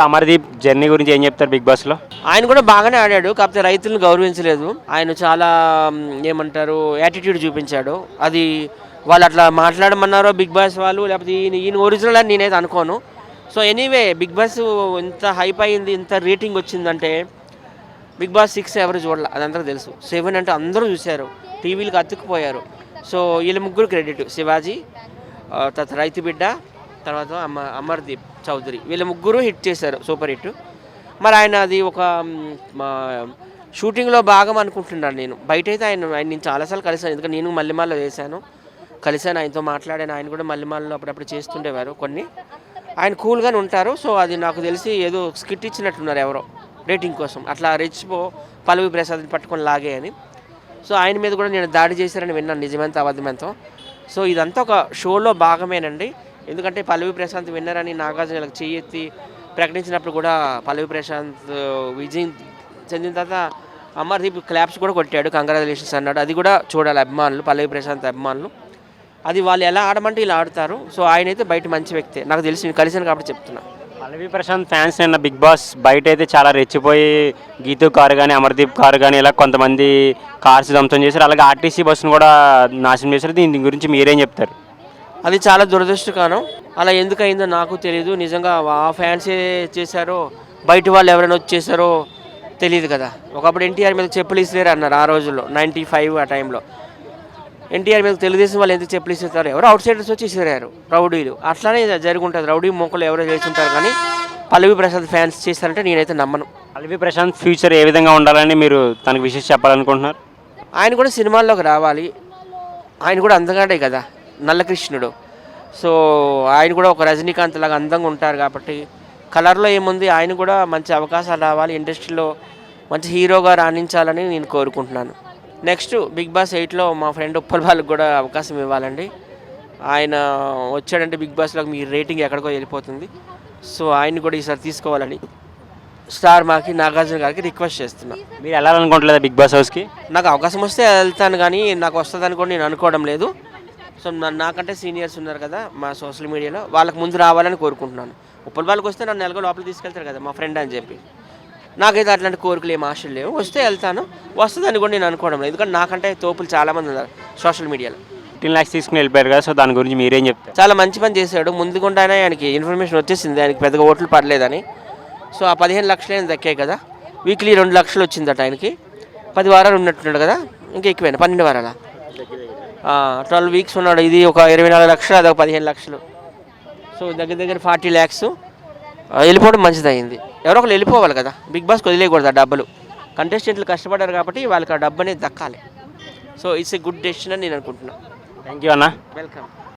Amardeep journey గురించి ఏం చెప్తారు బిగ్ బాస్లో? ఆయన కూడా బాగానే ఆడాడు. కాకపోతే రైతులను గౌరవించలేదు. ఆయన చాలా ఏమంటారు యాటిట్యూడ్ చూపించాడు. అది వాళ్ళు అట్లా మాట్లాడమన్నారో బిగ్ బాస్ వాళ్ళు, లేకపోతే ఈయన ఒరిజినల్ అని నేనైతే అనుకోను. సో ఎనీవే బిగ్ బాస్ ఇంత హైప్ అయింది, ఇంత రేటింగ్ వచ్చిందంటే బిగ్ బాస్ 6 ఎవరు చూడాలి అదంతా తెలుసు. 7 అంటే అందరూ చూశారు, టీవీలకు అతుక్కుపోయారు. సో వీళ్ళ ముగ్గురు క్రెడిట్, శివాజీ, తర్వాత రైతు బిడ్డ, తర్వాత అమర్దీప్ చౌదరి, వీళ్ళ ముగ్గురు హిట్ చేశారు, సూపర్ హిట్. మరి ఆయన అది ఒక షూటింగ్లో భాగం అనుకుంటున్నాను నేను. బయట అయితే నేను చాలాసార్లు కలిసాను, ఎందుకంటే నేను మల్లెమాలలో వేశాను, కలిసాను, ఆయనతో మాట్లాడాను. ఆయన కూడా మల్లెమాలలో అప్పుడప్పుడు చేస్తుండేవారు కొన్ని. ఆయన కూల్గానే ఉంటారు. సో అది నాకు తెలిసి ఏదో స్కిట్ ఇచ్చినట్టున్నారు ఎవరో రేటింగ్ కోసం, అట్లా రెచ్చిపో పల్లవి ప్రసాద్ని పట్టుకొని లాగే అని. సో ఆయన మీద కూడా నేను దాడి చేశారని విన్నాను, నిజమెంత అబద్ధమెంతో. సో ఇదంతా ఒక షోలో భాగమేనండి. ఎందుకంటే పల్లవి ప్రశాంత్ విన్నర్ అని నాగార్జునలకు చెయ్యెత్తి ప్రకటించినప్పుడు కూడా పల్లవి ప్రశాంత్ విజయం చెందిన తర్వాత అమర్దీప్ క్లాప్స్ కూడా కొట్టాడు, కంగ్రాచులేషన్స్ అన్నాడు. అది కూడా చూడాలి అభిమానులు, పల్లవి ప్రశాంత్ అభిమానులు. అది వాళ్ళు ఎలా ఆడమంటే ఇలా ఆడతారు. సో ఆయన అయితే బయట మంచి వ్యక్తే, నాకు తెలిసి నేను కలిసాను కాబట్టి చెప్తున్నా. పల్లవి ప్రశాంత్ ఫ్యాన్స్ నిన్న బిగ్ బాస్ బయట అయితే చాలా రెచ్చిపోయి గీతూ కారు కానీ అమర్దీప్ కారు కానీ ఇలా కొంతమంది కార్స్ ధ్వంసం చేశారు, అలాగే ఆర్టీసీ బస్సును కూడా నాశనం చేశారు. దీని గురించి మీరేం చెప్తారు? అది చాలా దురదృష్టకరం. అలా ఎందుకు అయిందో నాకు తెలియదు. నిజంగా ఆ ఫ్యాన్సే చేశారో బయట వాళ్ళు ఎవరైనా వచ్చేసారో తెలియదు కదా. ఒకప్పుడు ఎన్టీఆర్ మీద చెప్పులు ఇసిరేరు అన్నారు ఆ రోజుల్లో, 95 ఆ టైంలో. ఎన్టీఆర్ మీద తెలుగుదేశం వాళ్ళు ఎందుకు చెప్పులు ఇస్తారు, ఎవరో అవుట్ సైడర్స్ వచ్చి ఇసిరారు, రౌడీలు. అట్లానే జరిగి ఉంటుంది, రౌడీ మొక్కలు ఎవరో చేసి ఉంటారు. కానీ పల్లవి ప్రశాంత్ ఫ్యాన్స్ చేస్తారంటే నేనైతే నమ్మను. పల్లవి ప్రశాంత్ ఫ్యూచర్ ఏ విధంగా ఉండాలని మీరు తనకు విషయం చెప్పాలనుకుంటున్నారు? ఆయన కూడా సినిమాల్లోకి రావాలి. ఆయన కూడా అందగాడే కదా, నల్లకృష్ణుడు. సో ఆయన కూడా ఒక రజనీకాంత్ లాగా అందంగా ఉంటారు కాబట్టి కలర్లో ఏముంది, ఆయన కూడా మంచి అవకాశాలు రావాలి, ఇండస్ట్రీలో మంచి హీరోగా రాణించాలని నేను కోరుకుంటున్నాను. నెక్స్ట్ బిగ్ బాస్ 8లో మా ఫ్రెండ్ ఉప్పల్ వాళ్ళకి కూడా అవకాశం ఇవ్వాలండి. ఆయన వచ్చాడంటే బిగ్ బాస్లోకి మీ రేటింగ్ ఎక్కడికో వెళ్ళిపోతుంది. సో ఆయన కూడా ఈసారి తీసుకోవాలని స్టార్ మాకి నాగార్జున గారికి రిక్వెస్ట్ చేస్తున్నా. మీరు వెళ్ళాలనుకోవట్లేదా బిగ్ బాస్ హౌస్కి? నాకు అవకాశం వస్తే వెళ్తాను, కానీ నాకు వస్తుందని కూడా నేను అనుకోవడం లేదు. సో నాకంటే సీనియర్స్ ఉన్నారు కదా మా సోషల్ మీడియాలో, వాళ్ళకి ముందు రావాలని కోరుకుంటున్నాను. ఉప్పల్ వాళ్ళకి వస్తే నన్ను నెలగా లోపలికి తీసుకెళ్తారు కదా మా ఫ్రెండ్ అని చెప్పి. నాకైతే అట్లాంటి కోరికలు ఏం ఆశలు లేవు. వస్తే వెళ్తాను, వస్తుందని కూడా నేను అనుకోవడం లేదు. ఎందుకంటే నాకంటే తోపులు చాలామంది ఉన్నారు సోషల్ మీడియాలో. 15 lakhs తీసుకుని వెళ్ళిపోయారు కదా, సో దాని గురించి మీరేం చెప్తారు? చాలా మంచి పని చేశాడు. ముందుకుండానే ఆయనకి ఇన్ఫర్మేషన్ వచ్చేసింది, ఆయనకి పెద్దగా ఓట్లు పడలేదని. సో ఆ 15 లక్షలే దక్కాయి కదా. వీక్లీ 2 లక్షలు వచ్చిందట ఆయనకి. 10 వారాలు ఉన్నట్టున్నాడు కదా, ఇంకా ఎక్కువైనా 12 వారాల 12 వీక్స్ ఉన్నాడు. ఇది ఒక 24 లక్షలు, అదొక 15 లక్షలు. సో దగ్గర దగ్గర 40 lakhs వెళ్ళిపోవడం మంచిది అయింది. ఎవరో ఒకరు వెళ్ళిపోవాలి కదా, బిగ్ బాస్కి వదిలేయకూడదు ఆ డబ్బులు. కంటెస్టెంట్లు కష్టపడ్డారు కాబట్టి వాళ్ళకి ఆ డబ్బు అనేది దక్కాలి. So it's a good decision అని నేను అనుకుంటున్నాను. థ్యాంక్ యూ అన్న. వెల్కమ్.